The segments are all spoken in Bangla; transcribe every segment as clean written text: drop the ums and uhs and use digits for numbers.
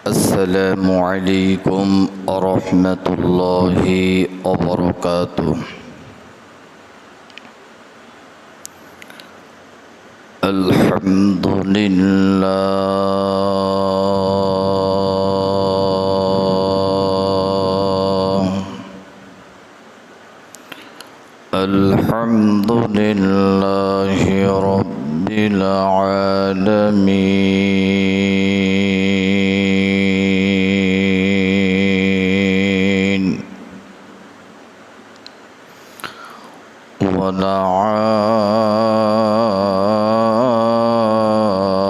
السلام عليكم ورحمة الله وبركاته. الحمد لله الحمد لله رب العالمين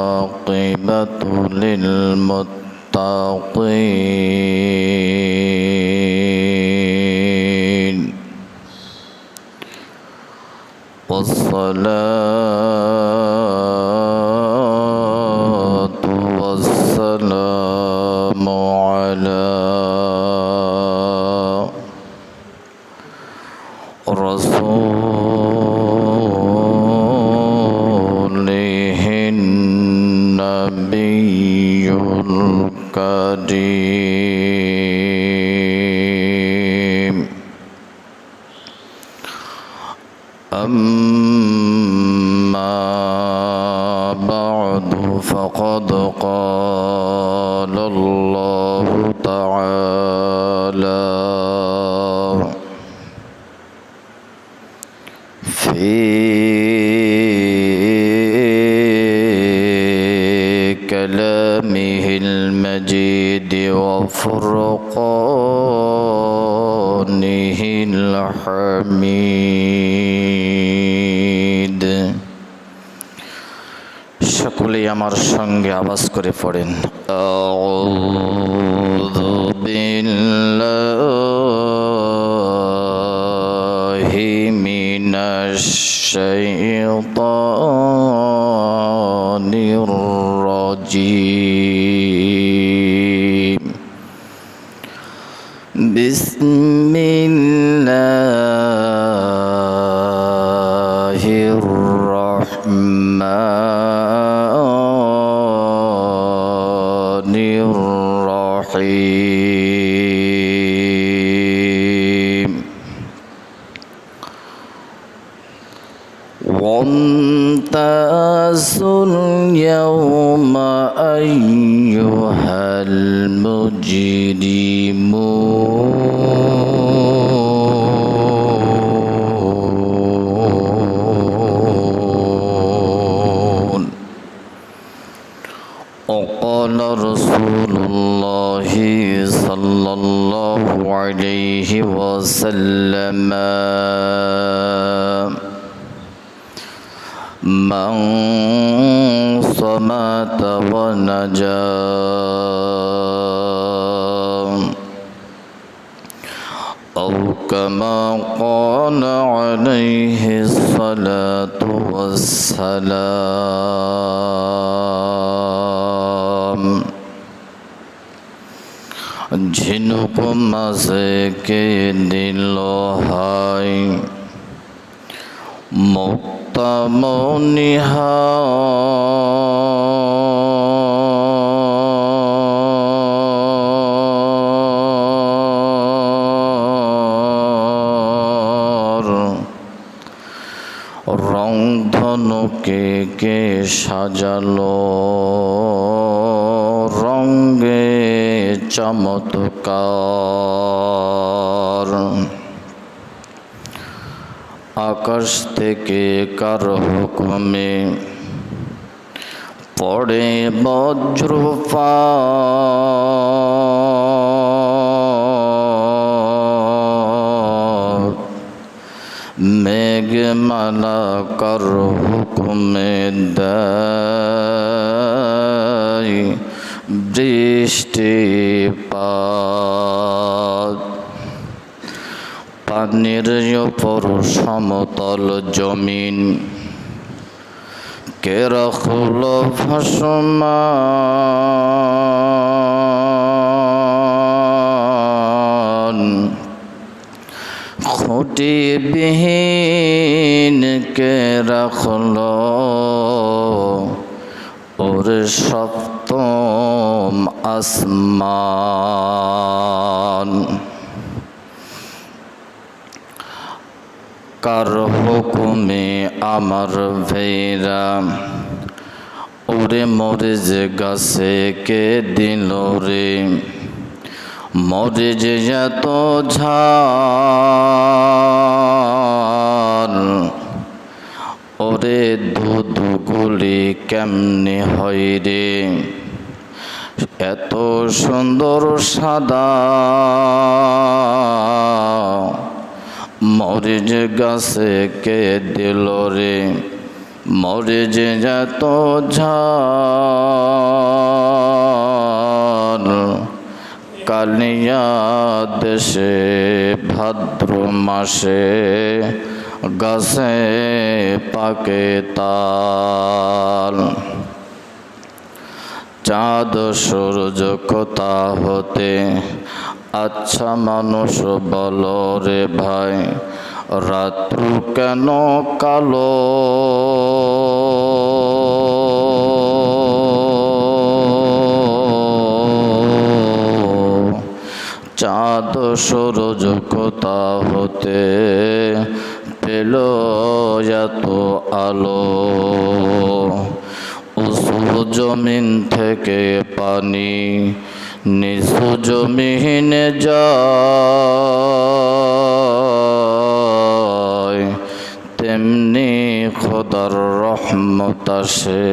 والعاقبة للمتقين والصلاة والسلام على رسوله النبي الكريم. أما بعد فقد قال الله تعالى في كلامه المجيد وفرقانه الحميد. সকলেই আমার সঙ্গে আওয়াজ করে পড়েন, আউযু বিল্লাহি মিনাশ শাইতানির রাজীম। বিসমিল্লাহির রাহমানির রাহিম। وامتازوا اليوم أيها المجرمون. وقال رسول الله صلى الله عليه وسلم من صمت ونجا أو كما قال عليه الصلاة والسلام। ঝিনুক মাঝে কে দিল হাই মুক্তামনিহার রংধনুকে কে সাজালো রঙে চমৎকার। আকাশ থেকে কার হুকুমে পড়ে বজ্রপাত, মেঘমালা কার হুকুমে দেয় বৃষ্টিপাত। পানির উপর সমতল জমিন কে রাখল ভাসমান, খুঁটিবিহীন কে রাখল ওর সপ্তম আসমান। কার হুকুমে আমার ভেরা ওরে মরে যে গাছে কে দিল রে, মরে যে এত ঝাল, ওরে দুধগুলি কেমনে হয় রে, এত সুন্দর সাদা, মরে যে গাছে কে দিল রে, মরে যে এত ঝাল, কালিয়া দেশে ভাদ্র মাসে গাছে পাকে তাল। চাঁদ সূর্য কোথা হতে আচ্ছা মানুষ বলো রে ভাই, রাত্র কেন কালো, চাঁদ সূরজ কোথা হতে পেল এত আলো, উঁচু জমিন থেকে পানি নিচু জমিনে যায়, তেমনি খোদার রহমত আসে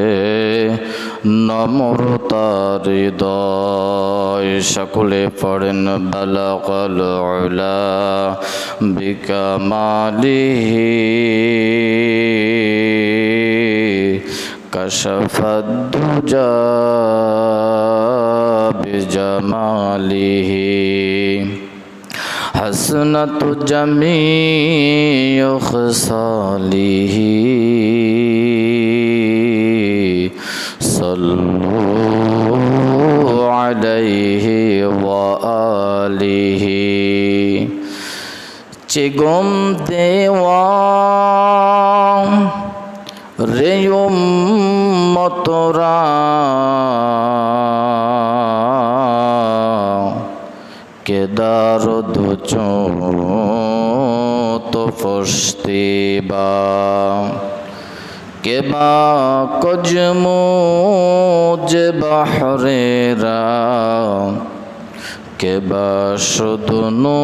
নম্রতার হৃদয়। সকলে পড়েন বালাগাল উলা বিকামালিহি কাশাফাদ দুজা বিজামালিহি হাসনাতু জামিউ খিসালিহি সাল্লু আলাইহি ওয়া আলিহি। চিগম দেওয়া রে উম্মতরা, কেদার দুচো তো ফস্তিবা, কেবা কজমু যে বাহরেরা, কেবা শুধুনু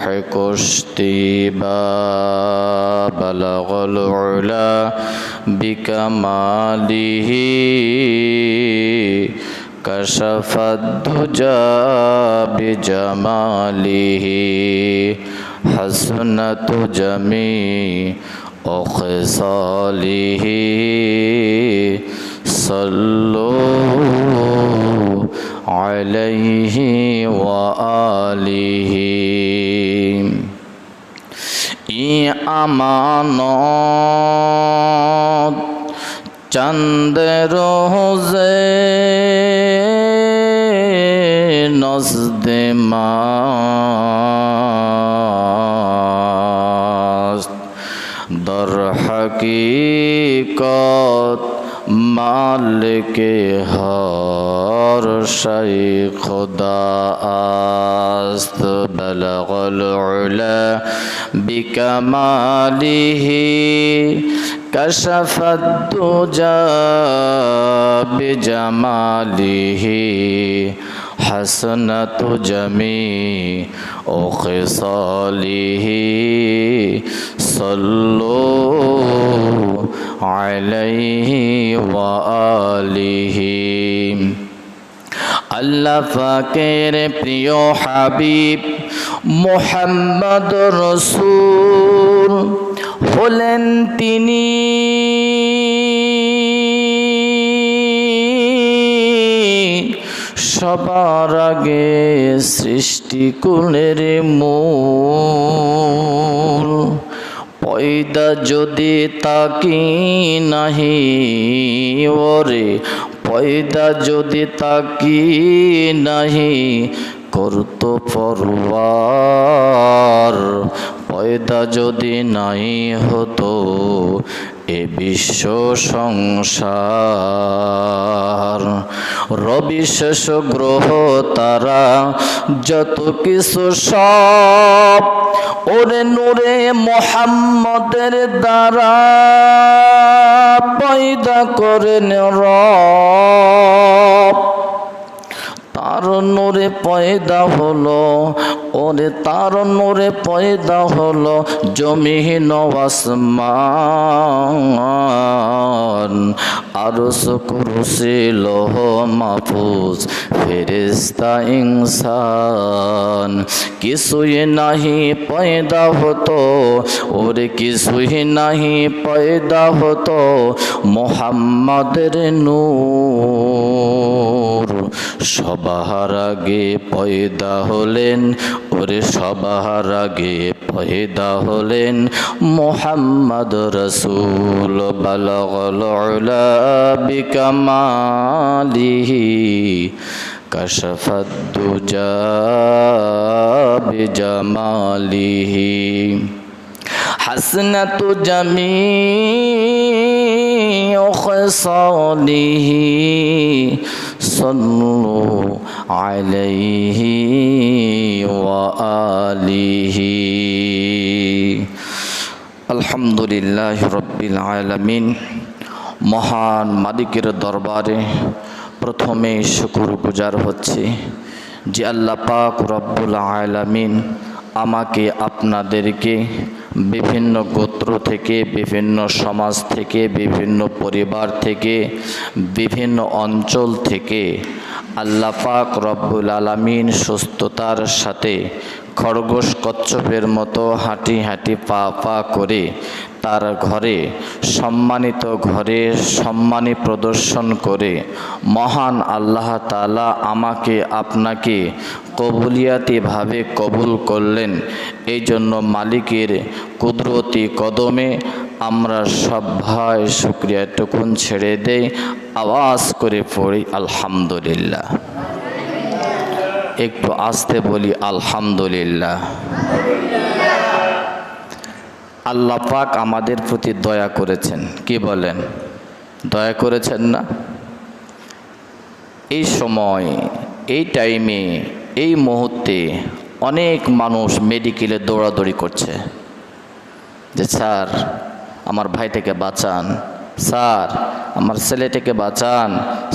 হে কস্তিবা, বালাগল উলা বিকামালিহি কাশাফাদ দুজা বিজামালিহি হাসনাতু জামিউ খিসালিহি সাল্লু আলাইহি ওয়া আলিহি। ই আমানত চাঁদের হোজে নজদে মাস্ত, দর হকীকত মালিকে হর শাই খুদা আস্ত। বালাগল উলা বিকামালিহি কাশাফাদ দুজা বিজামালিহি হাসনাতু জামিউ খিসালিহি সাল্লু আলাইহি ওয়া আলিহি। আল্লাহ পাকের প্রিয় হাবিব মুহাম্মদ রাসূল হলেন তিনি, সবার আগে সৃষ্টিকুলের মূল। পয়দা যদি তাকি নাহি ওরে, পয়দা যদি তাকি নাহি করতো পরওয়ার, পয়দা যদি নাই হতো এ বিশ্ব সংসার। রবি শেষ গ্রহ তারা যত কিছু সব ওরে নূরে মুহাম্মদের দ্বারা পয়দা করেন রব। তার নূরে পয়দা হলো ওরে তার নূরে পয়দা হলো জমিন আসমান, আরশ কুরসি লৌহ মাহফুজ ফেরেশতা ইনসান। কিছুই নাহি পয়দা হতো ওরে কিছুই নাহি পয়দা হতো মুহাম্মাদের নূর। সবার আগে পয়দা হলেন ওরে সবার আগে পয়দা হলেন মুহাম্মদ রাসূল। বালাগাল উলা বিকামালিহি কাশাফাদ দুজা বিজামালিহি হাসনাতু জামিউ খিসালিহি সাল্লু আলাইহি ওয়া আলিহি। আলহামদুলিল্লাহি রাব্বিল আলামিন। মহান মালিকের দরবারে প্রথমে শুকরগুজার হচ্ছে যে আল্লাহ পাক রব্বুল আলামিন আমাকে আপনাদেরকে বিভিন্ন গোত্র থেকে, বিভিন্ন সমাজ থেকে, বিভিন্ন পরিবার থেকে, বিভিন্ন অঞ্চল থেকে আল্লাহ পাক রব্বুল আলামিন সুস্থতার সাথে খরগোশ কচ্ছপের মতো হাঁটি হাঁটি পা পা করে তার ঘরে সম্মানিত ঘরে সম্মানী প্রদর্শন করে মহান আল্লাহ তাআলা আমাকে আপনাকে কবুলিয়াতিভাবে কবুল করলেন। এই জন্য মালিকের কুদরতি কদমে আমরা সব ভাই শুকরিয়া টুকুন ছেড়ে দেই, আওয়াজ করে পড়ি আলহামদুলিল্লাহ। একটু আস্তে বলি আলহামদুলিল্লাহ। আল্লাহ পাক আমাদের প্রতি দয়া করেছেন, কি বলেন? দয়া করেছেন না? এই সময়, এই টাইমে, এই মুহূর্তে অনেক মানুষ মেডিকেলে দৌড়াদৌড়ি করছে যে স্যার আমার ভাইটাকে বাঁচান, স্যার আমার ছেলেটাকে বাঁচান,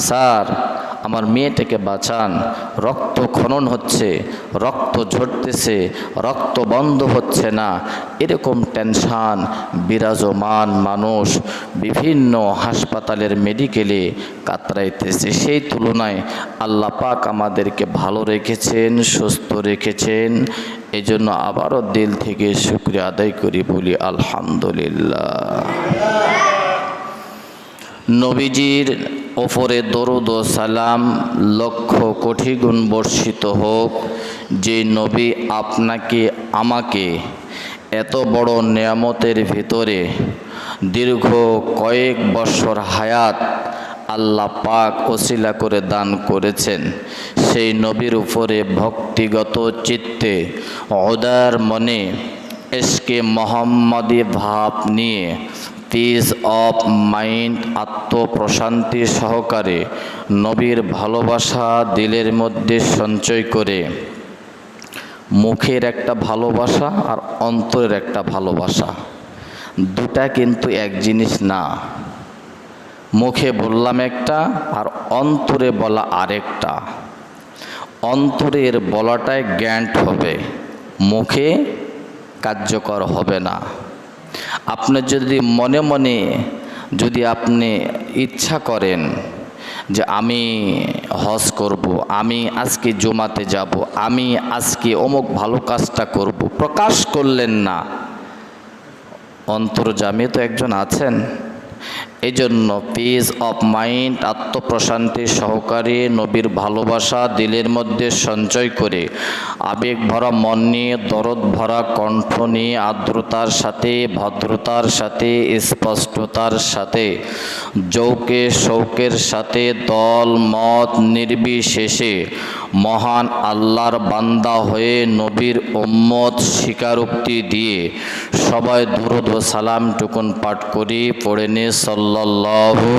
স্যার আমার মেয়েটাকে বাঁচান। রক্ত খনন হচ্ছে, রক্ত ঝরতেছে, রক্ত বন্ধ হচ্ছে না, এরকম টেনশান বিরাজমান মানুষ বিভিন্ন হাসপাতালের মেডিকেলে কাতরাইতেছে। সেই তুলনায় আল্লাহ পাক আমাদেরকে ভালো রেখেছেন, সুস্থ রেখেছেন। এই জন্য আবারও দিল থেকে শুকরিয়া আদায় করি, বলি আলহামদুলিল্লাহ। নবীজির ওপরে দরুদ ও সালাম লক্ষ কোটি গুণ বর্ষিত হোক, যে নবী আপনাকে আমাকে এত বড় নেয়ামতের ভিতরে দীর্ঘ কয়েক বছর হায়াত আল্লাহ পাক ওসিলা করে দান করেছেন। সেই নবীর উপরে ভক্তিগত চিত্তে উদার মনে ইশকে মোহাম্মদী ভাব নিয়ে পিস অফ মাইন্ড আত্মপ্রশান্তি সহকারে নবীর ভালোবাসা দিলের মধ্যে সঞ্চয় করে, মুখের একটা ভালোবাসা আর অন্তরের একটা ভালোবাসা, দুটা কিন্তু এক জিনিস না। মুখে বললাম একটা আর অন্তরে বলা আরেকটা। অন্তরের বলাটাই গ্যান্ট হবে, মুখে কার্যকর হবে না। আপনি যদি মনে মনে যদি আপনি ইচ্ছা করেন যে আমি হজ করব, আমি আজকে জুমাতে যাব, আমি আজকে অমুক ভালো কাজটা করব, প্রকাশ করলেন না, অন্তর্যামী তো একজন আছেন। এই জন্য পিস অফ মাইন্ড আত্মপ্রশান্তি সহকারে নবীর ভালোবাসা দিলের মধ্যে সঞ্চয় করে আবেগ ভরা মন নিয়ে, দরদ ভরা কণ্ঠ নিয়ে, আর্দ্রতার সাথে, ভদ্রতার সাথে, স্পষ্টতার সাথে, যৌকে শৌকের সাথে, দল মত নির্বিশেষে মহান আল্লাহর বান্দা হয়ে নবীর উম্মত স্বীকারোক্তি দিয়ে সবাই দুরূদ ও সালাম টুকুন পাঠ করি, পড়ে নে সাল্লাল্লাহু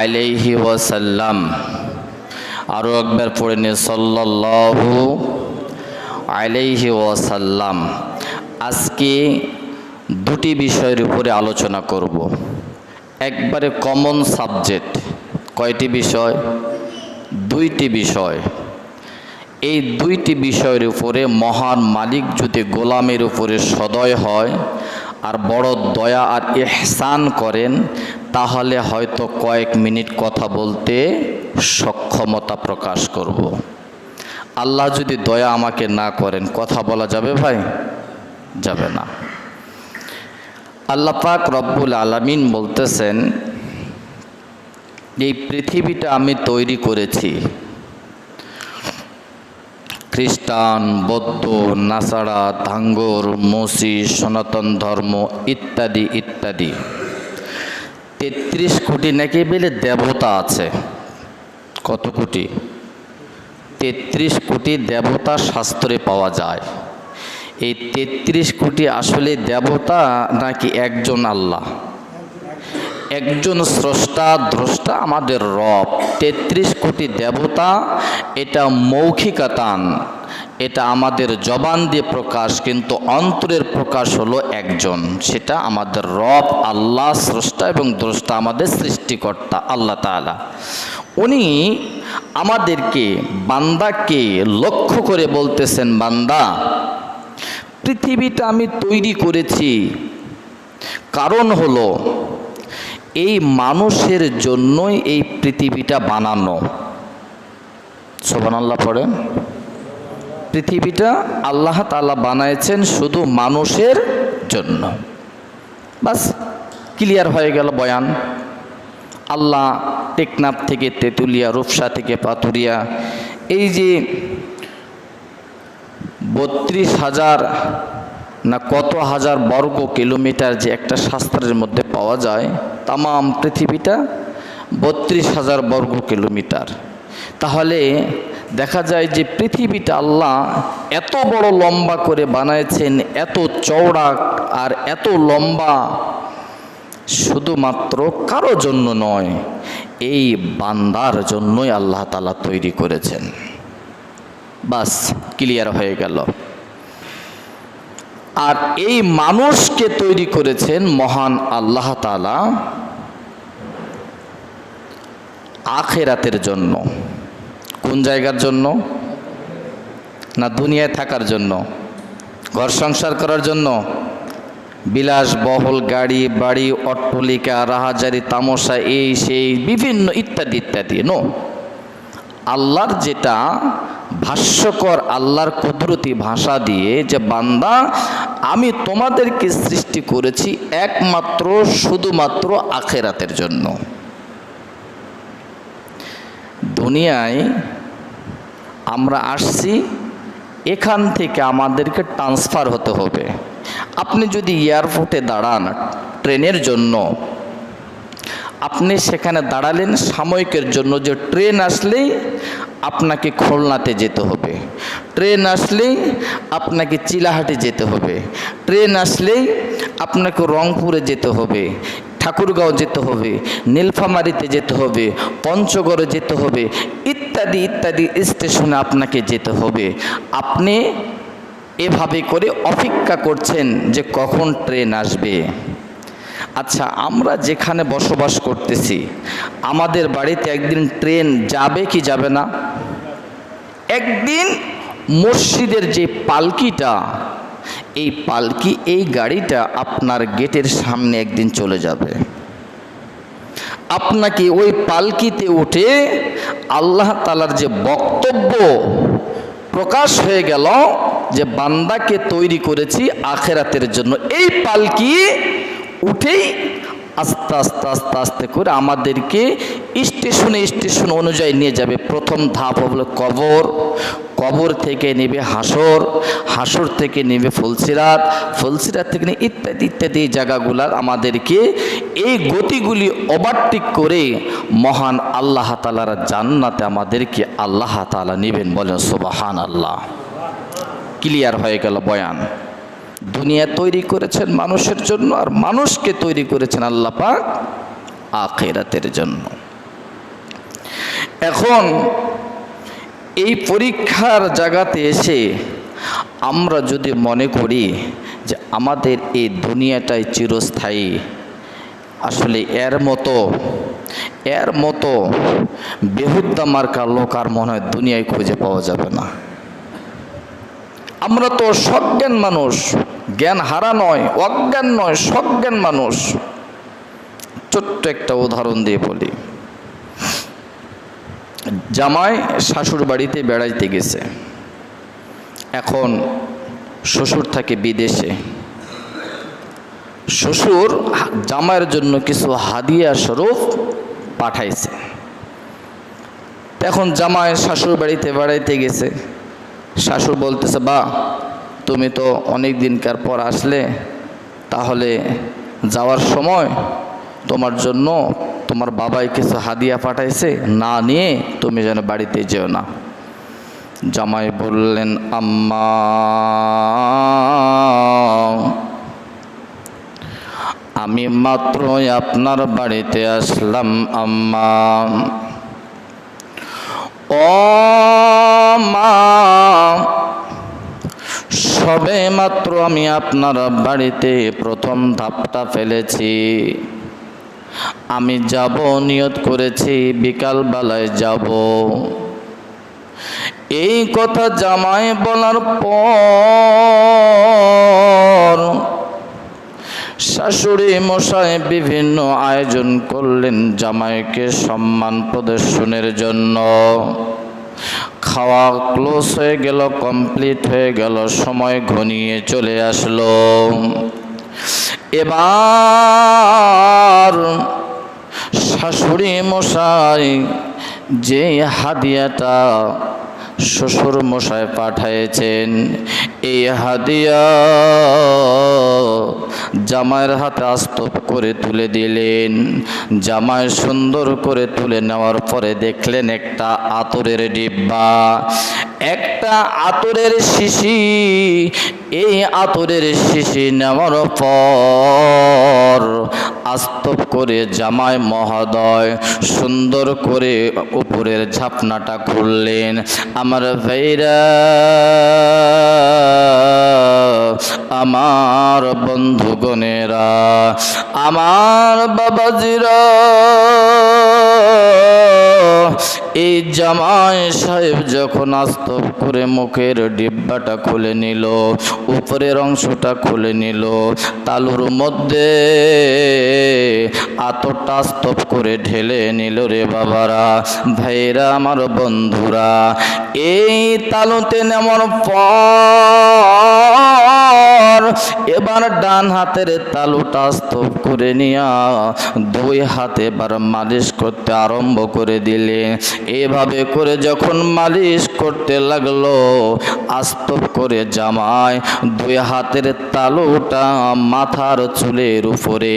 আলাইহি ওয়াসাল্লাম। আরও একবার পড়ে নিন সাল্লাল্লাহু আলাইহি ওয়াসাল্লাম। আজকে দুটি বিষয়ের উপরে আলোচনা করব, একবারে কমন সাবজেক্ট। কয়টি বিষয়? দুইটি বিষয়। এই দুইটি বিষয়ের উপরে মহান মালিক যদি গোলামের উপরে সদয় হয় আর বড় দয়া আর ইহসান করেন, তাহলে হয়তো কয়েক মিনিট কথা বলতে সক্ষমতা প্রকাশ করব। আল্লাহ যদি দয়া আমাকে না করেন, কথা বলা যাবে ভাই? যাবে না। আল্লাহ পাক রব্বুল আলামিন বলতেছেন, এই পৃথিবীটা আমি তৈরি করেছি। খ্রিস্টান, বৌদ্ধ, নাসারা, ধাঙ্গর, মসি, সনাতন ধর্ম ইত্যাদি ইত্যাদি 33 কোটি নাকি বলে দেবতা আছে। কত কোটি? 33 কোটি দেবতা শাস্ত্রে পাওয়া যায়। এই 33 কোটি আসলে দেবতা নাকি একজন আল্লাহ? একজন স্রষ্টা দ্রষ্টা আমাদের রব। 33 কোটি দেবতা এটা মৌখিকতান, এটা আমাদের জবান দিয়ে প্রকাশ, কিন্তু অন্তরের প্রকাশ হলো একজন, সেটা আমাদের রব আল্লাহ, স্রষ্টা এবং দ্রষ্টা, আমাদের সৃষ্টিকর্তা আল্লাহ তাআলা। উনি আমাদেরকে, বান্দাকে লক্ষ্য করে বলতেছেন, বান্দা পৃথিবীটা আমি তৈরি করেছি, কারণ হলো এই মানুষের জন্যই এই পৃথিবীটা বানানো। সুবহানাল্লাহ পড়েন। পৃথিবীটা আল্লাহ তাআলা বানাইছেন শুধু মানুষের জন্য। বাস, ক্লিয়ার হয়ে গেল বয়ান। আল্লাহ টেকনাফ থেকে তেঁতুলিয়া, রূপসা থেকে পাতুরিয়া, এই যে 32,000 না কত হাজার বর্গ কিলোমিটার যে একটা শাস্ত্রের মধ্যে পাওয়া যায়, তামাম পৃথিবীটা 32,000 বর্গ কিলোমিটার। তাহলে দেখা যায় যে পৃথিবীটা আল্লাহ এত বড় লম্বা করে বানাইছেন, এত চওড়া আর এত লম্বা, শুধুমাত্র কারো জন্য নয়, এই বান্দার জন্যই আল্লাহ তাআলা তৈরি করেছেন। বাস, ক্লিয়ার হয়ে গেল। আর এই মানুষকে তৈরি করেছেন মহান আল্লাহ তাআলা আখিরাতের জন্য। কোন জায়গার জন্য? না দুনিয়ায় থাকার জন্য, ঘর সংসার করার জন্য, বিলাসবহুল গাড়ি বাড়ি, অট্টালিকা, রাহাজারি, তামাশা, এই সেই বিভিন্ন ইত্যাদি ইত্যাদি। নো, আল্লাহর যেটা ভাষ্যকর, আল্লাহর কুদরতি ভাষা দিয়ে যে বান্দা আমি তোমাদেরকে সৃষ্টি করেছি একমাত্র শুধুমাত্র আখিরাতের জন্য। দুনিয়ায় আমরা আসছি, এখান থেকে আমাদেরকে ট্রান্সফার হতে হবে। আপনি যদি এয়ারপোর্টে দাঁড়ান ট্রেনের জন্য, আপনি সেখানে দাঁড়ালেন সাময়িকের জন্য, যে ট্রেন আসলেই আপনাকে খুলনাতে যেতে হবে, ট্রেন আসলেই আপনাকে চিলাহাটি যেতে হবে, ট্রেন আসলেই আপনাকে রংপুরে যেতে হবে, ঠাকুরগাঁও যেতে হবে, নীলফামারীতে যেতে হবে, পঞ্চগড়ে যেতে হবে, ইত্যাদি ইত্যাদি স্টেশনে আপনাকে যেতে হবে। আপনি এভাবে করে অপেক্ষা করছেন যে কখন ট্রেন আসবে। আচ্ছা, আমরা যেখানে বসবাস করতেছি, আমাদের বাড়িতে একদিন ট্রেন যাবে কি যাবে না? একদিন মসজিদের যে পালকিটা, এই পালকি, এই গাড়িটা আপনার গেটের সামনে একদিন চলে যাবে। আপনাকে ওই পালকিতে উঠে আল্লাহ তাআলার যে বক্তব্য প্রকাশ হয়ে গেল যে বান্দাকে তৈরি করেছি আখিরাতের জন্য, এই পালকি উঠেই আস্তে আস্তে আস্তে আস্তে করে আমাদেরকে স্টেশনে স্টেশন অনুযায়ী নিয়ে যাবে। প্রথম ধাপ হলো কবর, কবর থেকে নেবে হাসর, হাসর থেকে নেবে ফুলসিরাত, ফুলসিরাত থেকে নেবে ইত্যাদি ইত্যাদি জায়গাগুলার আমাদেরকে এই গতিগুলি ওভারটেক করে মহান আল্লাহ তাআলার জান্নাতে আমাদেরকে আল্লাহ তাআলা নেবেন। বলেন সুবহানাল্লাহ। ক্লিয়ার হয়ে গেল বয়ান। দুনিয়া তৈরি করেছেন মানুষের জন্য, আর মানুষকে তৈরি করেছেন আল্লাহ পাক আখিরাতের জন্য। এখন এই পরীক্ষার জায়গাতে এসে আমরা যদি মনে করি যে আমাদের এই দুনিয়াটাই চিরস্থায়ী, আসলে এর মতো বেহুদ্দা মার্কা লোক আর মনে হয় দুনিয়ায় খুঁজে পাওয়া যাবে না। আমরা তো সজ্ঞান মানুষ, জ্ঞান হারা নয়, অজ্ঞান নয়, সজ্ঞান মানুষ। ছোট্ট একটা উদাহরণ দিয়ে বলি। জামাই শাশুড় বাড়িতে বেড়াইতে গেছে, এখন শ্বশুর থাকে বিদেশে। শ্বশুর জামাইয়ের জন্য কিছু হাদিয়া স্বরূপ পাঠাইছে। এখন জামাই শাশুড় বাড়িতে বেড়াইতে গেছে, শাশুড় বলতেছে, বা তুমি তো অনেক দিনকার পর আসলে, তাহলে যাওয়ার সময় তোমার জন্য তোমার বাবাই কিছু হাদিয়া পাঠাইছে, না নিয়ে তুমি যেন বাড়িতে যেও না। জামাই বললেন, আম্মা আমি মাত্রই আপনার বাড়িতে আসলাম আম্মা। ও মা, সবে মাত্র আমি আপনার বাড়িতে প্রথম ধাপটা ফেলেছি। আমি যাব, নিয়ত করেছি বিকাল বেলায় যাব। এই কথা জামাই বলার পর শাশুড়ি মশাই বিভিন্ন আয়োজন করলেন জামাইকে সম্মান প্রদর্শনের জন্য। খাওয়া ক্লোজ হয়ে গেল, কমপ্লিট হয়ে গেল, সময় ঘনিয়ে চলে আসলো। এবার শাশুড়ি মশাই যে হাদিয়াটা শ্বশুর মশাই পাঠিয়েছেন, এই হাদিয়া জামাইয়ের হাতে আস্তব করে তুলে দিলেন। জামাই সুন্দর করে তুলে নেওয়ার পরে দেখলেন একটা আতরের ডিব্বা, একটা আতরের শিশি। এই আতরের শিশি নেওয়ার পর আস্তব করে জামাই মহোদয় সুন্দর করে উপরের ঝাপনাটা খুললেন। আমার ভাইরা, আমার বন্ধুগণেরা, আমার বাবাজিরা, এই জামাই সাহেব যখন আস্তব করে মুখের ডিব্বাটা খুলে নিল, উপরের অংশটা খুলে নিল, তালুর মধ্যে আতরটা আস্তব করে ঢেলে নিল। রে বাবারা, ভাইরা, আমার বন্ধুরা, এই তালুতে নেওয়ার পর এবার ডান হাতের তালুটা আস্তব করে নিয়া দুই হাতে এবার মালিশ করতে আরম্ভ করে দিলেন। এভাবে করে যখন মালিশ করতে লাগলো, আস্তব করে জামাই দুই হাতের তালুটা মাথার চুলের উপরে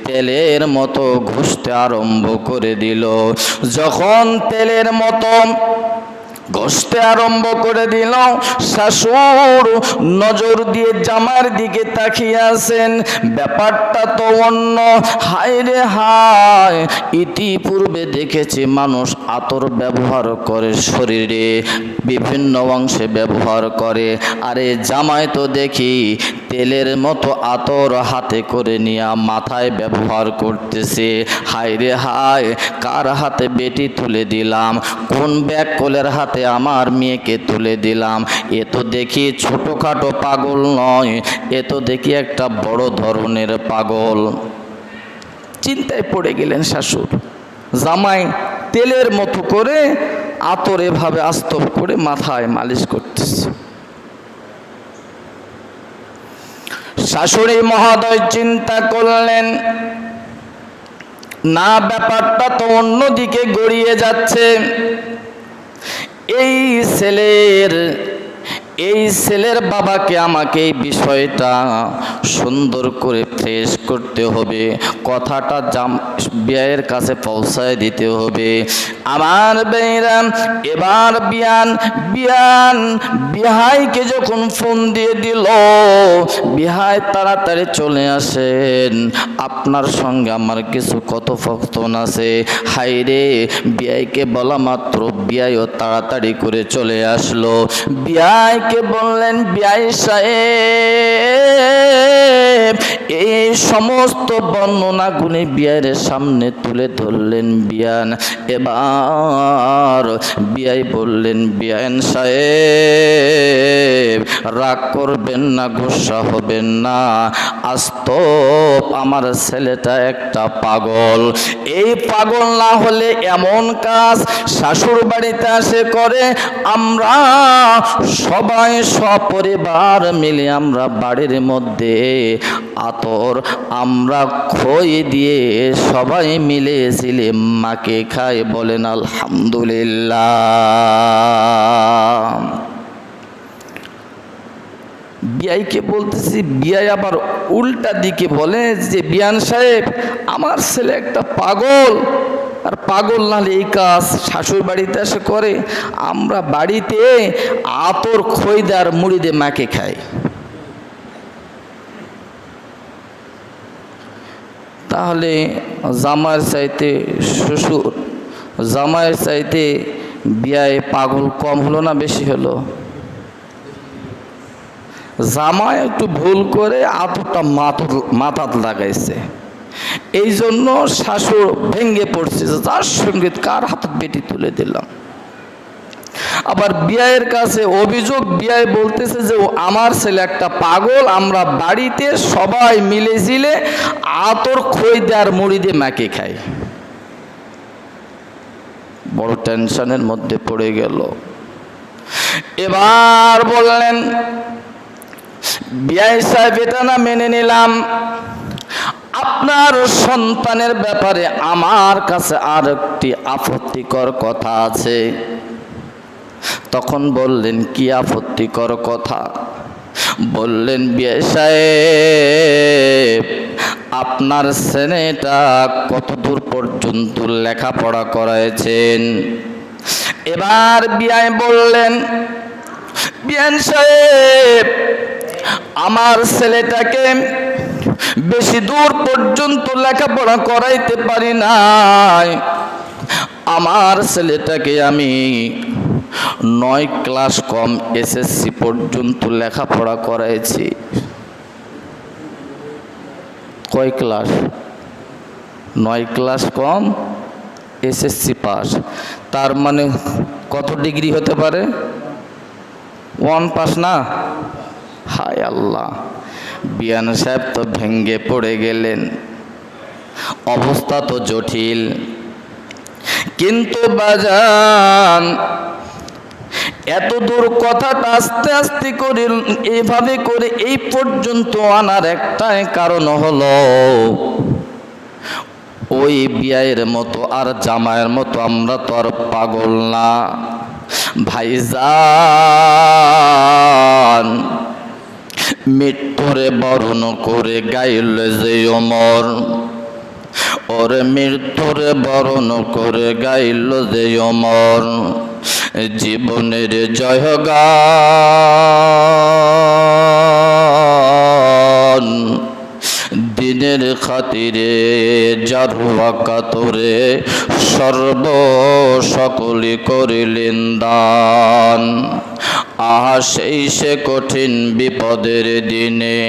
তেলের মতো ঘষতে আরম্ভ করে দিল। যখন তেলের মতো ঘষতে আরম্ভ করে দিল, শাশুড় নজর দিয়ে জামার দিকে তাকিয়ে আছেন। ব্যাপারটা তো অন্য। হায় রে হায়, ইতিপূর্বে দেখেছি মানুষ আতর ব্যবহার করে, শরীরে বিভিন্ন অংশে ব্যবহার করে, আরে জামাই তো দেখি তেলের মতো আতর হাতে করে নিয়ে মাথায় ব্যবহার করতেছে। হায় রে হায়, কার হাতে বেটি তুলে দিলাম, কোন ব্যাগ কোলের হাতে আমার মেয়েকে তুলে দিলাম। এ তো দেখি ছোটখাটো পাগল নয়, এ তো দেখি একটা বড় ধরনের পাগল। চিন্তায় পড়ে গেলেন শাশুড়। জামাই তেলের মতো করে আতর এভাবে আস্তব করে মাথায় মালিশ করতেছে। শাশুড়ি মহোদয় চিন্তা করলেন, না, ব্যাপারটা তো অন্যদিকে গড়িয়ে যাচ্ছে। এই ছেলের এই ছেলের বাবাকে আমাকে এই বিষয়টা সুন্দর করে ফ্রেশ করতে হবে, কথাটা বিয়ের কাছে পৌঁছায় দিতে হবে। আমার বেইরা এবার বিহাইকে যখন ফোন দিয়ে দিল, বিহাই তাড়াতাড়ি চলে আসেন, আপনার সঙ্গে আমার কিছু কথোপকথন আছে। হাইরে, বিয়াইকে বলা মাত্র বিয়াইও তাড়াতাড়ি করে চলে আসলো। বিয়াইকে বললেন, বিয়াই সাহেব, এই সমস্ত বর্ণনাগুলি বিয়াইয়ের সামনে তুলে ধরলেন বিয়ান। এবার বিয়াই বললেন, বিয়ান সাহেব রাগ করবেন না, গুসা হবেন না, আজ তো আমার ছেলেটা একটা পাগল। এই পাগল না হলে এমন কাজ শাশুড় বাড়িতে আসে করে, আমরা সবাই সপরিবার মিলে আমরা বাড়ির মধ্যে আতর আমরা খই দিয়ে সবাই মিলে ঝিলে মাকে খাই। বলেন আলহামদুলিল্লাহ। বিয়াইকে বলতেছি, বিয়াই আবার উল্টা দিকে বলে যে, বিয়ান সাহেব আমার ছেলে একটা পাগল, আর পাগল নাহলে এই কাজ শাশুড় বাড়িতে এসে করে, আমরা বাড়িতে আতর খইদার মুড়ি দিয়ে মাকে খাই। তাহলে জামাইয়ের চাইতে শ্বশুর, জামাইয়ের চাইতে বিয়ায় পাগল কম হলো না বেশি হলো? জামাই একটু ভুল করে আতরটা মাথাত লাগাইছে, এই জন্য শাশুড় ভেঙ্গে পড়ছে যে তার সঙ্গে কার হাতে বেটি তুলে দিলাম। আবার বিয়ায়ের কাছে অভিযোগ, বিয়ায় বলতেছে যে আমার ছেলে একটা পাগল, আমরা বাড়িতে সবাই মিলে ঝিলে আতর খই দেওয়ার মুড়ি দিয়ে মাকে খাই। বড় টেনশনের মধ্যে পড়ে গেল। এবার বললেন, বিয়াই সাহেব এটা না মেনে নিলাম, আপনার সন্তানের ব্যাপারে আমার কাছে আর একটি আপত্তিকর কথা আছে। তখন বললেন, কি আপত্তিকর কথা? বললেন, বিয়াই সাহেব আপনার ছেলেটা কতদূর পর্যন্ত লেখাপড়া করাইছেন? এবার বিয়াই বললেন, বিয়ান সাহেব আমার ছেলেটাকে বেশি দূর পর্যন্ত লেখাপড়া করাইতে পারি নাই, আমার ছেলেটাকে আমি 9 ক্লাস কম এসএসসি পর্যন্ত লেখাপড়া করাইছি। কয় ক্লাস? 9 ক্লাস কম এসএসসি পাস। তার মানে কত ডিগ্রি হতে পারে? 1 পাস না? হায় আল্লাহ! বিয়ান সাহেব তো ভেঙ্গে পড়ে গেলেন, অবস্থা তো জটিল। কিন্তু বাজান এত দূর কথাটা আস্তে আস্তে করে এইভাবে করে এই পর্যন্ত আনার একটাই কারণ হলো, ওই বিয়ের মতো আর জামাইয়ের মতো আমরা তো আর পাগল না ভাইজান। মৃত্যুরে বরণ করে গাইল যে ওমর, ওরে মৃত্যুরে বরণ করে গাইল যে ওমর, জীবনের জয়গান দিনের খাতিরে জারুয়া কাতরে সর্ব সকলে করিলেন দান। আহা সেই সে কঠিন বিপদের দিনে,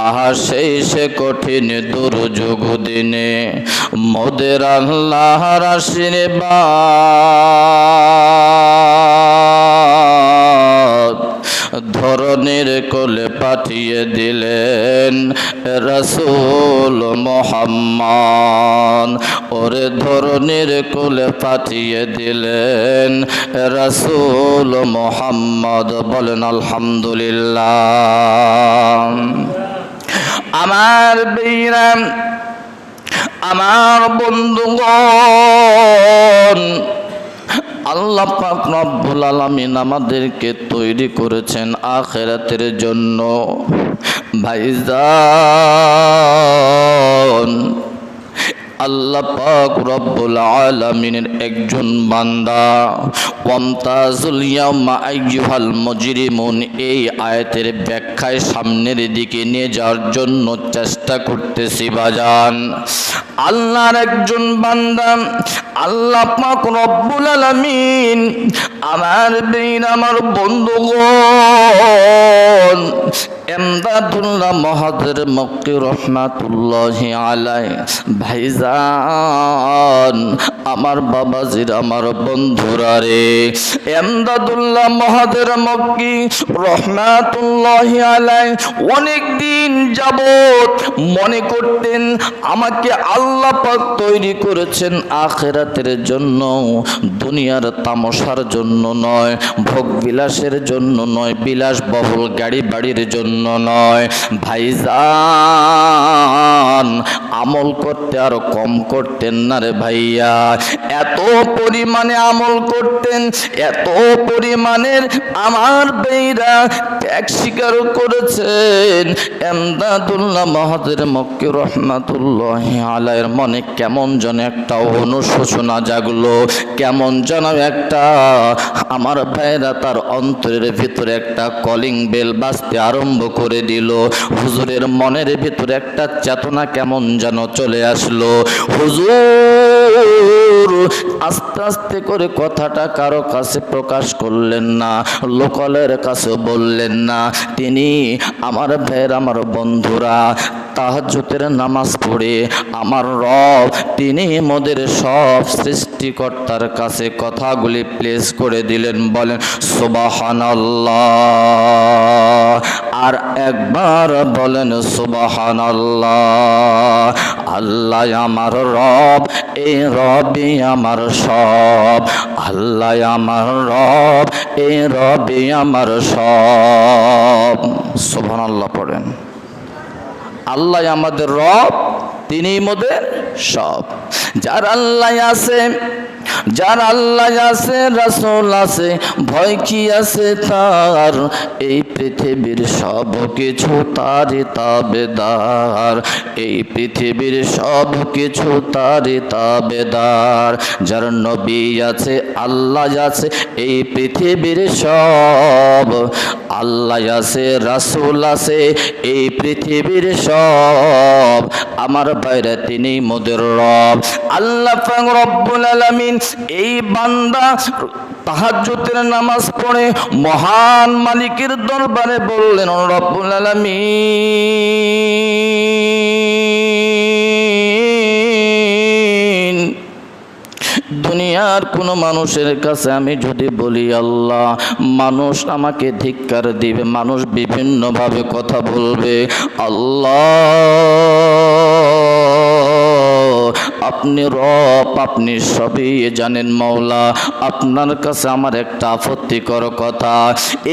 আহা সেই সে কঠিন দুর্যোগ দিনে, মোদের আল্লাহর আশীর্বাদ ধরনের কোলে পাঠিয়ে দিলেন রাসূল মুহাম্মদ। ওরে ধরনের কোলে পাঠিয়ে দিলেন রাসূল মুহাম্মদ। বলেন আলহামদুলিল্লাহ। আমার বীরাম, আমার বন্ধুগণ, আল্লাহ আল্লাহ পাক রব্বুল আলামিন আমাদেরকে তৈরি করেছেন আখিরাতের জন্য। ভাইজান, আল্লাহ পাক রব্বুল আলামিনের একজন বান্দা ওয়ামতাজুল ইয়াউমা আইয়ুহাল মুজরিমুন এই আয়াতের ব্যাখ্যায় সামনের দিকে নিয়ে যাওয়ার জন্য চেষ্টা করতেছি বাজান। আল্লাহর একজন বান্দা আল্লাহ পাক রব্বুল আলামিন আমার বীর আমার বন্ধুগণ এমদাদুল্লাহ মহাদের মক্কি রহমাতুল্লাহি আলাইহি ভাইজান আমার বাবাজির আমার বন্ধুরা রে, এমদাদুল্লাহ মহাদের মক্কি রহমাতুল্লাহি আলাইহি অনেক দিন যাবত মনে করতেন আমাকে আল্লাহ পাক তৈরি করেছেন আখিরাতের জন্য, দুনিয়ার তামাশার জন্য নয়, ভোগ বিলাসের জন্য নয়, বিলাসবহুল গাড়ি বাড়ির জন্য নয়। ভাইজান আমল করতে আর কম করতেন না রে ভাইয়া, এত পরিমাণে আমল করতেন, এত পরিমাণের আমার ভাইরা ত্যাগ স্বীকার করেছেন। এমদাদুল্লাহ মহাদের মক্কি রহমাতুল্লাহি আলাইহির মনে কেমন যেন একটা অনুশোচনা জাগলো, কেমন যেন একটা আমার ভাইরা তার অন্তরের ভিতরে একটা কলিং বেল বাজতে আরম্ভ করে দিল। হুজুরের মনের ভিতরে একটা চেতনা কেমন যেন চলে আসলো। হুজুর আস্তে আস্তে করে কথাটা কারো কাছে প্রকাশ করলেন না, লোকালের কাছে বললেন না। তিনি আমার ভাইয়ের আমার বন্ধুরা তাহাজ্জুদের নামাজ পড়ে আমার রব তিনি মোদের সব সৃষ্টিকর্তার কাছে কথাগুলি প্লেস করে দিলেন। বলেন সুবহানাল্লাহ, আর একবার বলেন সুবহানাল্লাহ। আল্লাহ আমার রব, এই রবই আমার সব। আল্লাহ আমার রব, এই রবই আমার সব। সুবহানাল্লাহ পড়েন। আল্লাহ আমাদের রব, তিনি মোদের সব। যার আল্লাহ আছে, যার আল্লাহ আছে, রাসূল আছে, ভয় কি আছে তার? এই পৃথিবীর সব কিছু তারই তাবেদার, এই পৃথিবীর সব কিছু তারই তাবেদার। যার নবী আছে, আল্লাহ আছে, এই পৃথিবীর সব। আল্লাহ আছে, রাসূল আছে, এই পৃথিবীর সব। আমার বাইরে তিনি মোদের রব। আল্লাহ পাক রব্বুল আলামিন এই বান্দা তাহাজ্জুদের নামাজ পড়ে মহান মালিকের দরবারে বললেন, রব্বুল আলামিন দুনিয়ার কোনো মানুষের কাছে আমি যদি বলি আল্লাহ, মানুষ আমাকে ধিক্কার দিবে, মানুষ বিভিন্নভাবে কথা বলবে। আল্লাহ আপনি রব, আপনি সবই জানেন মওলা, আপনার কাছে আমার একটা আপত্তিকর কথা।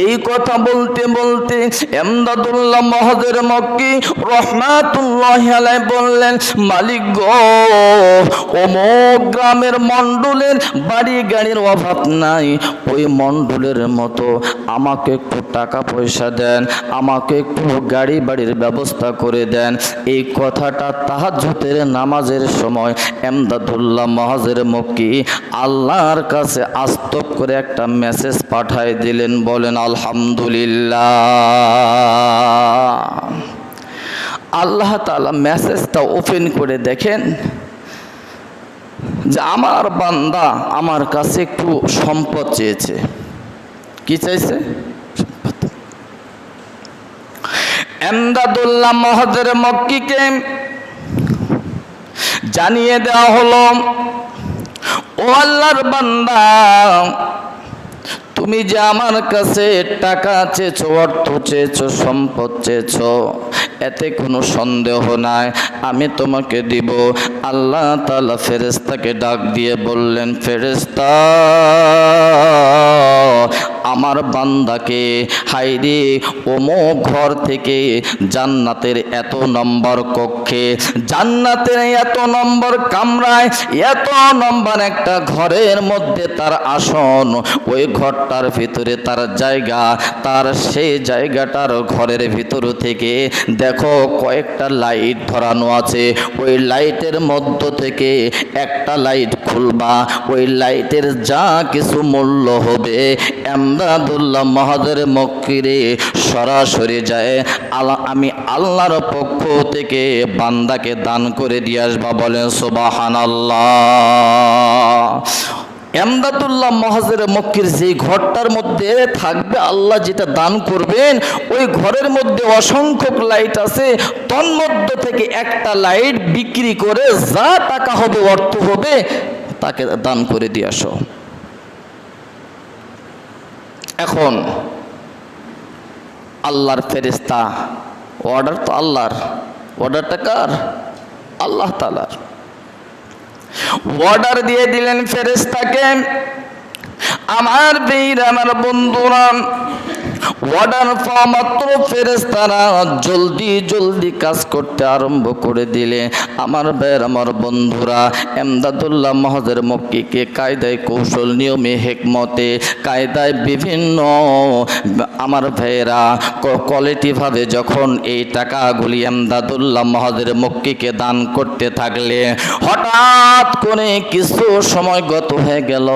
এই কথা বলতে বলতে এমদাদুল্লাহ মহাদের মক্কি রহমাতুল্লাহি আলাইহি বললেন, মালিক গো, অমুক গ্রামের মণ্ডলের বাড়ি গাড়ির অভাব নাই, ওই মণ্ডলের মতো আমাকে একটু টাকা পয়সা দেন, আমাকে একটু গাড়ি বাড়ির ব্যবস্থা করে দেন। এই কথাটা তাহাজ্জুদের নামাজের সময় এমদাদুল্লাহ মহাজের মক্কি আল্লাহর কাছে আস্তব করে একটা মেসেজ পাঠায় দিলেন। বলেন আলহামদুলিল্লাহ। আল্লাহ তাআলা মেসেজটা ওপেন করে দেখেন যে আমার বান্দা আমার কাছে একটু সম্পদ চেয়েছে। কি চাইছে? এমদাদুল্লাহ মহাজের মক্কিকে জানিয়ে দেওয়া হলো, ও আল্লাহর বান্দা, তুমি যে আমার কাছে টাকা চেয়েছো, অর্থ চেয়েছো, সম্পদ চেয়েছো, এতে কোনো সন্দেহ নাই, আমি তোমাকে দিব। আল্লাহ তাআলা ফেরেশতাকে ডাক দিয়ে বললেন, ফেরেশতা আমার বান্দাকে হাইরে অমুক ঘর থেকে জান্নাতের এত নম্বর কক্ষে, জান্নাতের এত নম্বর কামরায়, এত নম্বর একটা ঘরের মধ্যে তার আসন, ওই ঘরটার ভিতরে তার জায়গা, তার সেই জায়গাটার ঘরের ভিতর থেকে দেখো কয়েকটা লাইট ধরানো আছে। ওই লাইটের মধ্য থেকে একটা লাইট খুলবা, ওই লাইটের যা কিছু মূল্য হবে এমদাদুল্লাহ মহাদের মক্কিরে সরাসরি যায় আমি আল্লাহর পক্ষ থেকে বান্দাকে দান করে দিয়ে আসবা। বলেন সুবহানাল্লাহ। এমদাদুল্লাহ মহাজের মক্কির যে ঘরটার মধ্যে থাকবে, আল্লাহ যেটা দান করবেন, ওই ঘরের মধ্যে অসংখ্য লাইট আছে, তন্মধ্য থেকে একটা লাইট বিক্রি করে যা টাকা হবে, অর্থ হবে, তাকে দান করে দিয়ে আসো। এখন আল্লাহর ফেরেশতা, অর্ডার তো আল্লাহর, অর্ডারটা কার? আল্লাহ তাআলার। অর্ডার দিয়ে দিলেন ফেরেশতাকে, আমার বীর, আমার বন্ধুরা, অর্ডার পাওয়া মাত্র ফেরেশতারা জলদি জলদি কাজ করতে আরম্ভ করে দিলে। আমার ভাইয়ের, আমার বন্ধুরা, এমদাদুল্লাহ মহাজের মক্কিকে কায়দায়, কৌশল, নিয়মে, হেকমতে, কায়দায় বিভিন্ন আমার ভাইয়েরা কোয়ালিটিভাবে যখন এই টাকাগুলি এমদাদুল্লাহ মহাজের মক্কিকে দান করতে থাকলে, হঠাৎ করে কিছু সময় গত হয়ে গেল।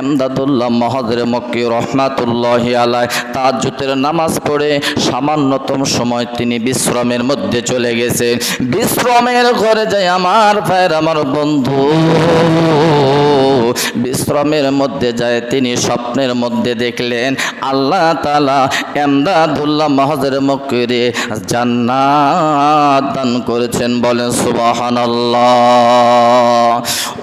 এমদাদুল্লাহ মহাজের মক্কি রহমাতুল্লাহি আলাইহি তাহাজ্জুদের নামাজ পড়ে সামান্যতম সময় তিনি বিশ্রামের মধ্যে চলে গেছে। বিশ্রামের ঘরে যায় আমার ভাইয়ের, আমার বন্ধু, বিশ্রামের মধ্যে যায় তিনি স্বপ্নের মধ্যে দেখলেন আল্লাহ তাআলা এমদাদুল্লাহ মহাজের মক্কিরে জান্নাত দান করেছেন। বলেন সুবহানাল্লাহ।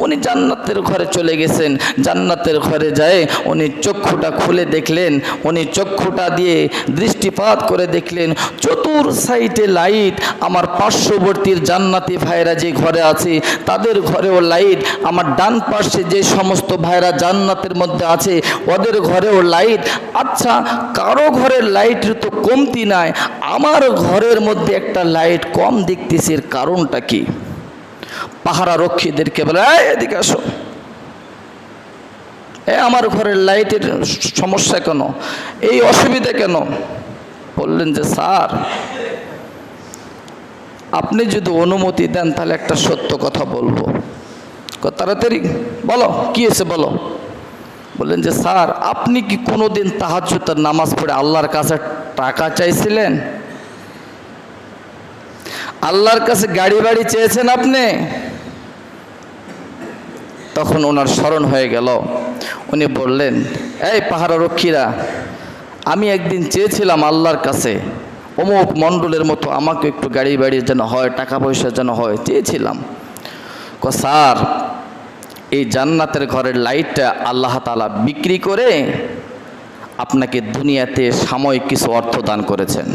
উনি জান্নাতের ঘরে চলে গেছেন। জান্নাতের ঘরে যায় উনি চক্ষুটা খুলে দেখলেন, উনি চক্ষুটা দিয়ে দৃষ্টিপাত করে দেখলেন চতুর সাইডে লাইট। আমার পার্শ্ববর্তীর জান্নাতি ভাইরা যে ঘরে আছে তাদের ঘরেও লাইট, আমার ডান পাশে যে সমস্ত ভাইরা জান্নাতের মধ্যে আছে ওদের ঘরেও লাইট। আচ্ছা, কারো ঘরের লাইটের তো কমতি নাই, আমার ঘরের মধ্যে একটা লাইট কম দেখতেছি, এর কারণটা কি? পাহারা রক্ষীদেরকে বলে, এদিকে আসো, আমার ঘরের লাইটের সমস্যা কেন, এই অসুবিধা কেন? বললেন যে স্যার, আপনি যদি অনুমতি দেন তাহলে একটা সত্য কথা বলবো। তাড়াতাড়ি বলো, কি হয়েছে বলো। বললেন যে স্যার, আপনি কি কোনোদিন তাহাজ্জুদের নামাজ পড়ে আল্লাহর কাছে টাকা চাইছিলেন? আল্লাহর কাছে গাড়ি বাড়ি চেয়েছেন আপনি? তখন ওনার স্মরণ হয়ে গেল। উনি বললেন, এই পাহারা রক্ষীরা, আমি একদিন চেয়েছিলাম আল্লাহর কাছে অমুক মণ্ডলের মতো আমাকে একটু গাড়ি বাড়ি যেন হয়, টাকা পয়সা যেন হয়, চেয়েছিলাম। স্যার, এই জান্নাতের ঘরের লাইটটা আল্লাহ তাআলা বিক্রি করে আপনাকে দুনিয়াতে সাময়িক কিছু অর্থ দান করেছেন।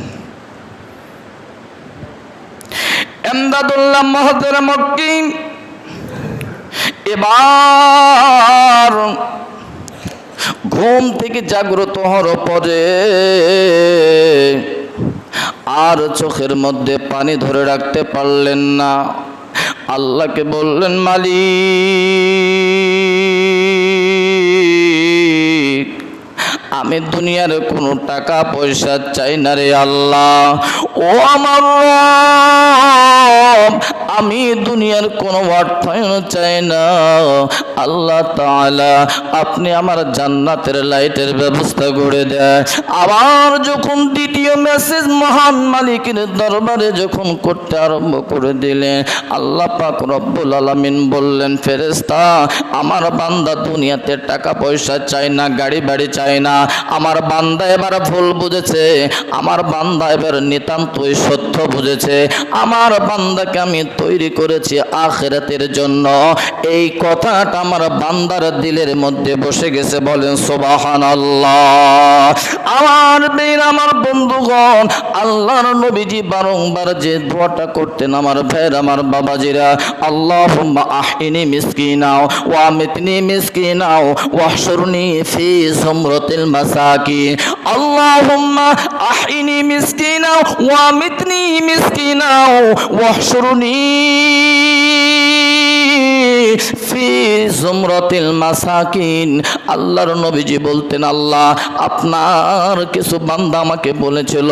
এমদাদুল্লাহ মহাজের মক্কি এবার ঘুম থেকে জাগ্রত হওয়ার পরে আর চোখের মধ্যে পানি ধরে রাখতে পারলেন না। আল্লাহকে বললেন, মালিক, আমি দুনিয়ার কোনো টাকা পয়সা চাই না রে আল্লাহ। ও আমার রব, আমি দুনিয়ার কোনো অর্থায়ন চাই না। আল্লাহ তাআলা, আপনি আমার জান্নাতের লাইটের ব্যবস্থা করে দেয়। আবার যখন দ্বিতীয় মেসেজ মহান মালিকের দরবারে যখন করতে আরম্ভ করে দিলেন, আল্লাহ পাক রব্বুল আলামিন বললেন, ফেরেশতা, আমার বান্দা দুনিয়াতে টাকা পয়সা চায় না, গাড়ি বাড়ি চায় না। আমার বান্দা এবার ভুল বুঝেছে, আমার বান্দা এবার নিতান্তই সত্য বুঝেছে। আমার বান্দাকে আমি তৈরি করেছি আখিরাতের জন্য। এই কথাটা আমার বান্দার দিলের মধ্যে বসে গেছে, বলেন সুবহানাল্লাহ। আমার বীর, আমার বন্ধুগণ, আল্লাহর নবীজি বারংবার যে দোয়াটা করতেন আমার ভাইয়ের, আমার বাবাজিরা, আল্লাহুম্মা আহিনি মিসকিনা ওয়া আমিতনি মিসকিনা ওয়াহশুরনি ফি যুমরাতিল মাসাকিন। আল্লাহুম্মা আহিনি মিসকিনা ওয়া আমিতনি মিসকিনা ওয়াহশুরনি ফি যুমরাতিল মাসাকিন। আল্লাহর নবীজি বলতেন, আল্লাহ আপনার কিছু বান্দা আমাকে বলেছিল,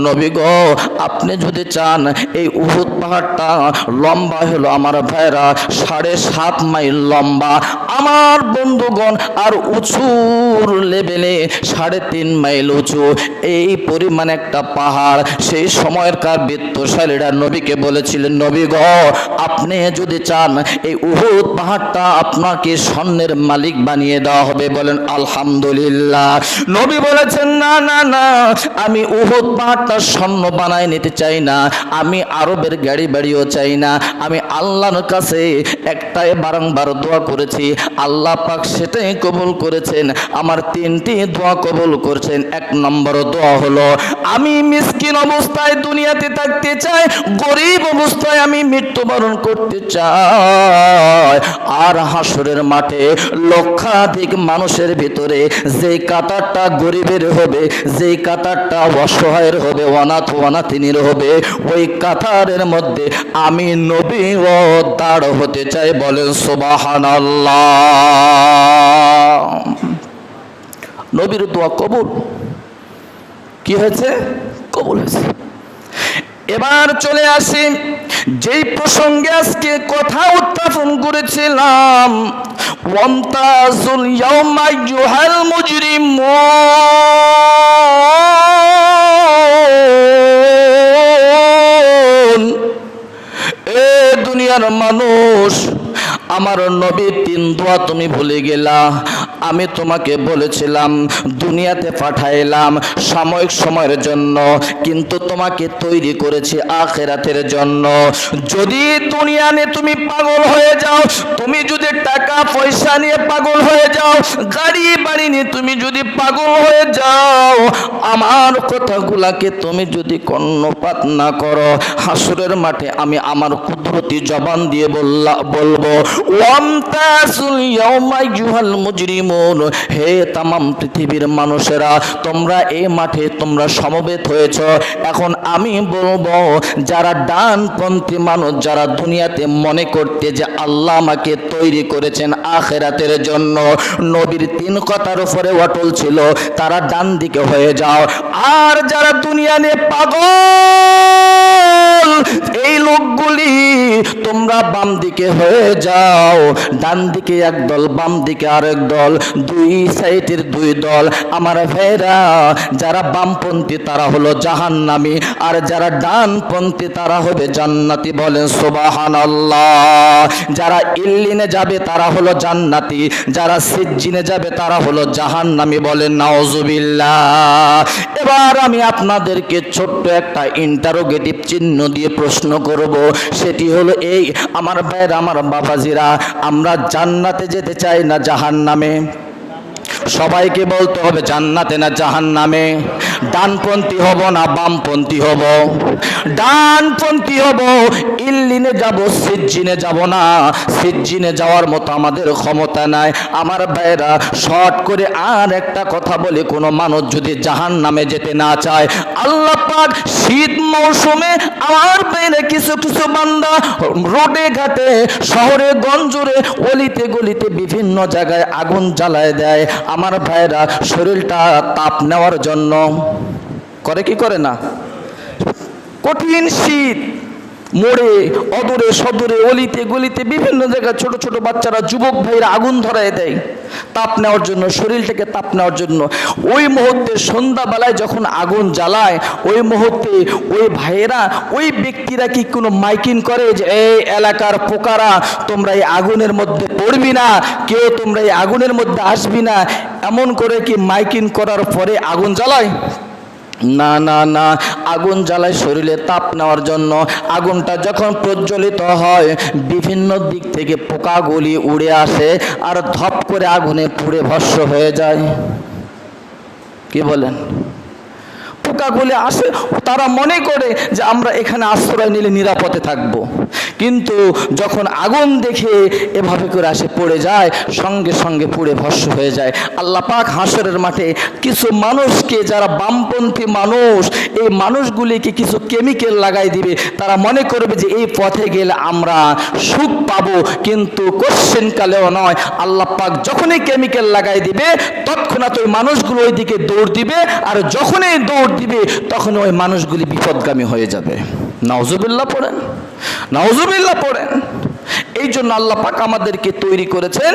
নবী গো আপনি যদি চান এই উহুদ পাহাড়টা লম্বা হলো আমার ভাইরা 7.5 মাইল লম্বা, আমার বন্ধুগণ, আর উঁচুর লেভেলে 3.5 মাইল উঁচু, এই পরিমাণ একটা পাহাড়। সেই সময়কার বিত্তশালীরা নবীকে বলেছিলেন, নবী গো আপনি যদি চান এই উহুদ পাহাড়টা আপনাকে স্বর্ণের মালিক বানিয়ে দেওয়া হবে। বলেন আলহামদুলিল্লাহ। নবী বলেছেন, না না না, আমি উহুদ পাহাড়টা স্বর্ণ বানায় নিতে চাই না, আমি আরবের গাড়ি বাড়িও চাই না। আমি আল্লাহর কাছে একটাই বারংবার দোয়া করেছি, আল্লাহ পাক সেটাই কবুল করেছেন। আমার 3টি দোয়া কবুল করেছেন। 1 নম্বর দোয়া হলো, আমি মিসকিন অবস্থায় দুনিয়াতে থাকতে চাই, গরিব অবস্থায় আমি মৃত্যুবরণ করতে চাই। আর হাসরের মাঠে লক্ষাধিক মানুষের ভিতরে যে কাতারটা গরিবের হবে, যে কাতারটা অসহায়ের হবে, অনাথ অনাথিনীর হবে, ওই কাতারের মধ্যে আমি নবী ও দাঁড় হতে চাই। বলেন সুবহানাল্লাহ। নবীর দোয়া কবুল কি হয়েছে? কবুল হয়েছে। এবার চলে আসি যেই প্রসঙ্গে আজকে কথা উত্থাপন করেছিলাম, ওয়ামতাজুল ইয়াওমা আইয়ুহাল মুজরিমুন। এ দুনিয়ার মানুষ, আমার নবীর 3 দোয়া তুমি ভুলে গেলা। আমি তোমাকে বলেছিলাম দুনিয়াতে পাঠাইলাম সাময়িক সময়ের জন্য, কিন্তু তোমাকে তৈরি করেছি আখিরাতের জন্য। যদি দুনিয়া নিয়ে তুমি পাগল হয়ে যাও, তুমি যদি টাকা পয়সা নিয়ে পাগল হয়ে যাও, গাড়ি বাড়ি নিয়ে তুমি যদি পাগল হয়ে যাও, আমার কথাগুলাকে তুমি যদি কর্ণপাত না করো, হাসরের মাঠে আমি আমার কুদরতি জবান দিয়ে বলবো, ওয়ামতাজুল ইয়াওমা আইয়ুহাল মুজরিমুন। হে তামাম পৃথিবীর মানুষেরা, তোমরা এই মাঠে তোমরা সমবেত হয়েছ। এখন আমি বলবো, যারা ডানপন্থী মানুষ, যারা দুনিয়াতে মনে করতে যে আল্লাহ আমাকে তৈরি করেছেন আখিরাতের জন্য, নবীর 3 কথার উপরে অটল ছিল, তারা ডান দিকে হয়ে যাও। আর যারা দুনিয়া নিয়ে পাগল, এই লোকগুলি তোমরা বাম দিকে হয়ে যাও। ডান দিকে এক দল, বাম দিকে আরেক দল, 2 সাইডের 2 দল। আমার ভাইরা, যারা বামপন্থী তারা হলো জাহান্নামী, আর যারা ডানপন্থী তারা হবে জান্নাতি। বলেন সুবহানাল্লাহ। যারা ইল্লিনে যাবে তারা হলো জান্নাতি, যারা সিজ্জিনে যাবে তারা হলো জাহান্নামী। বলেন নাউজুবিল্লাহ। এবার আমি আপনাদেরকে ছোট্ট একটা ইন্টারোগেটিভ চিহ্ন দিয়ে প্রশ্ন করব, সেটি হলো এই, আমার ভাইয়ের, আমার বাবাজিরা, আমরা জান্নাতে যেতে চাই না জাহান্নামে? সবাইকে বলতে হবে জান্নাতে না জাহান্নামে? ডানপন্থী হব না বামপন্থী হব? ডানপন্থী হব। ইল্লিনে যাব, সিজ্জিনে যাব না। সিজ্জিনে যাওয়ার মতো আমাদের ক্ষমতা নাই। আমার ভাইরা, শর্ট করে আর একটা কথা বলি, কোনো মানুষ যদি জাহান্নামে যেতে না চায়, আল্লাহ পাক শীত মৌসুমে আমার ভাইরা কিছু কিছু বান্দা রোডে ঘাটে, শহরে গঞ্জুরে, অলিতে গলিতে বিভিন্ন জায়গায় আগুন জ্বালায় দেয়। আমার ভাইরা, শরীরটা তাপ নেওয়ার জন্য করে কি করে না? কঠিন শীত, মোড়ে অদূরে সদূরে অলিতে গলিতে বিভিন্ন জায়গায় ছোট ছোট বাচ্চারা, যুবক ভাইরা আগুন ধরায় দেয় তাপ নেওয়ার জন্য, শরীরটাকে তাপ নেওয়ার জন্য। ওই মুহূর্তে সন্ধ্যাবেলায় যখন আগুন জ্বালায়, ওই মুহূর্তে ওই ভাইয়েরা, ওই ব্যক্তিরা কি কোনো মাইকিং করে যে এই এলাকার পোকারা তোমরা এই আগুনের মধ্যে পড়বি না, কেউ তোমরা এই আগুনের মধ্যে আসবি না, এমন করে কি মাইকিং করার পরে আগুন জ্বালায়? না না না, আগুন জ্বালায় শরীরে তাপ নেওয়ার জন্য। আগুনটা যখন প্রজ্বলিত হয় বিভিন্ন দিক থেকে পোকাগুলি উড়ে আসে আর ধপ করে আগুনে পুড়ে ভস্ম হয়ে যায়। কি বলেন? পোকাগুলি আসে, তারা মনে করে যে আমরা এখানে আশ্রয় নিলে নিরাপদে থাকব, কিন্তু যখন আগুন দেখে এভাবে করে আসে পড়ে যায়, সঙ্গে সঙ্গে পুড়ে ভস্ম হয়ে যায়। আল্লাহ পাক হাসরের মাঠে কিছু মানুষকে, যারা বামপন্থী মানুষ, এই মানুষগুলিকে কিছু কেমিক্যাল লাগাই দিবে। তারা মনে করবে যে এই পথে গেলে আমরা সুখ পাবো, কিন্তু কোশ্চেন কালেও নয়। আল্লাহ পাক যখনই কেমিক্যাল লাগাই দিবে তৎক্ষণাৎ ওই মানুষগুলো ওই দিকে দৌড় দিবে, আর যখনই দৌড় দিবে তখন ওই মানুষগুলি বিপদগামী হয়ে যাবে। নাউজুবিল্লাহ পড়েন, নাউজুবিল্লাহ পড়েন। এই জন্য আল্লাহ পাক আমাদেরকে তৈরি করেছেন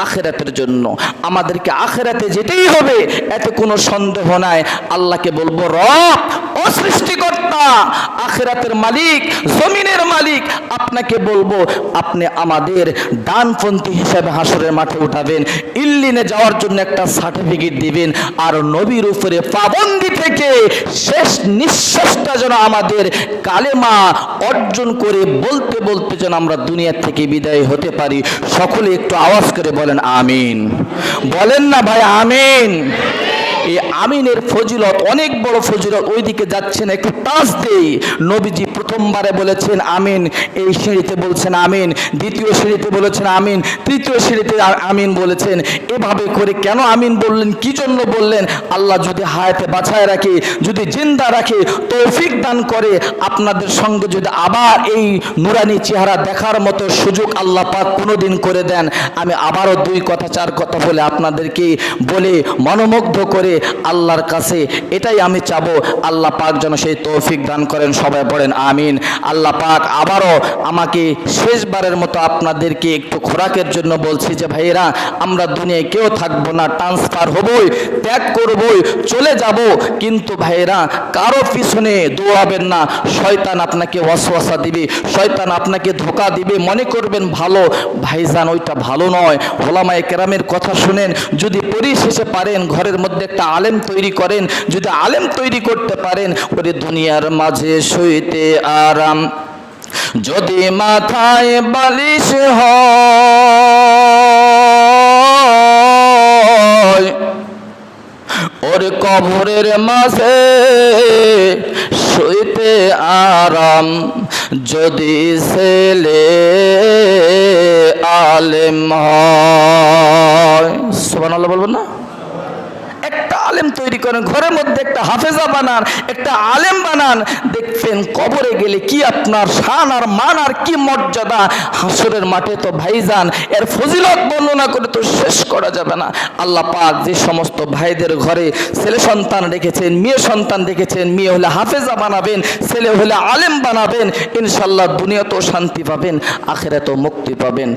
আখিরাতের জন্য। আমাদেরকে আখিরাতে যেতেই হবে, এতে কোনো সন্দেহ নাই। আল্লাহকে বলবো, রব ও সৃষ্টিকর্তা, আখিরাতের মালিক, জমিনের মালিক, আপনাকে বলবো আপনি আমাদের ডানপন্থী হিসাবে হাসরের মাঠে উঠাবেন, ইল্লিনে যাওয়ার জন্য একটা সার্টিফিকেট দিবেন, আর নবীর উপরে পাবন্দি থেকে শেষ নিঃশ্বাসটা যেন আমাদের কালেমা অর্জন করে বলতে বলতে যেন আমরা দুনিয়া থেকে বিদায় হতে পারি। সকলে একটু আওয়াজ করে বলেন আমিন। বলেন না ভাই আমিন। এই আমিনের ফজিলত অনেক বড় ফজিলত, ওইদিকে যাচ্ছে না, একটু টাচ দেই। নবীজি প্রথমবারে বলেছেন আমিন, এই সিঁড়িতে বলছেন আমিন, দ্বিতীয় সিঁড়িতে বলেছেন আমিন, তৃতীয় সিঁড়িতে আমিন বলেছেন। এভাবে করে কেন আমিন বললেন, কি জন্য বললেন? আল্লাহ যদি হায়াতে বাঁচায় রাখে, যদি জিন্দা রাখে, তৌফিক দান করে, আপনাদের সঙ্গে যদি আবার এই নুরানি চেহারা দেখার মতো সুযোগ আল্লাহ পাক কোনোদিন করে দেন, আমি আবারও দুই কথা চার কথা বলে আপনাদেরকে বলে মনোমুগ্ধ করে আল্লাহর কাছে এটাই আমি চাবো, আল্লাহ পাক যেন সেই তৌফিক দান করেন। সবাই পড়েন আমিন। আল্লাহ পাক আবারও আমাকে শেষবারের মতো আপনাদেরকে একটু খোরাকের জন্য বলছি যে ভাইয়েরা, আমরা দুনিয়ায় কেউ থাকবো না, ট্রান্সফার হবই, ত্যাগ করবই, চলে যাব, কিন্তু ভাইয়েরা কারো পিছনে দৌড়াবেন না। শয়তান আপনাকে ওয়াসওয়াসা দিবে, শয়তান আপনাকে ধোঁকা দিবে, মনে করবেন ভালো, ভাইজান ওইটা ভালো নয়। ওলামায়ে কেরামের কথা শুনেন, যদি পরিশেষে পারেন ঘরের মধ্যে একটা আলেম তৈরি করেন, যদি আলেম তৈরি করতে পারেন, ওরে দুনিয়ার মাঝে শুইতে আরাম, যদি মাথায় বালিশ হয়, ওর কবরের মাঝে শুইতে আরাম, যদি ছেলে আলেম হয়। সুবহানাল্লাহ বলবেন না? একটা আলেম তৈরি করেন, ঘরের মধ্যে একটা হাফেজা বানান, একটা আলেম বানান, দেখবেন কবরে গেলে কি আপনার শান আর মান আর কি মর্যাদা। হাসরের মাঠে তো ভাইজান এর ফজিলত বর্ণনা করে তো শেষ করা যাবে না। আল্লাহ পাক যে সমস্ত ভাইদের ঘরে ছেলে সন্তান রেখেছেন, মেয়ে সন্তান রেখেছেন, মেয়ে হলে হাফেজা বানাবেন, ছেলে হলে আলেম বানাবেন, ইনশাআল্লাহ দুনিয়াতেও শান্তি পাবেন, আখিরাতেও মুক্তি পাবেন।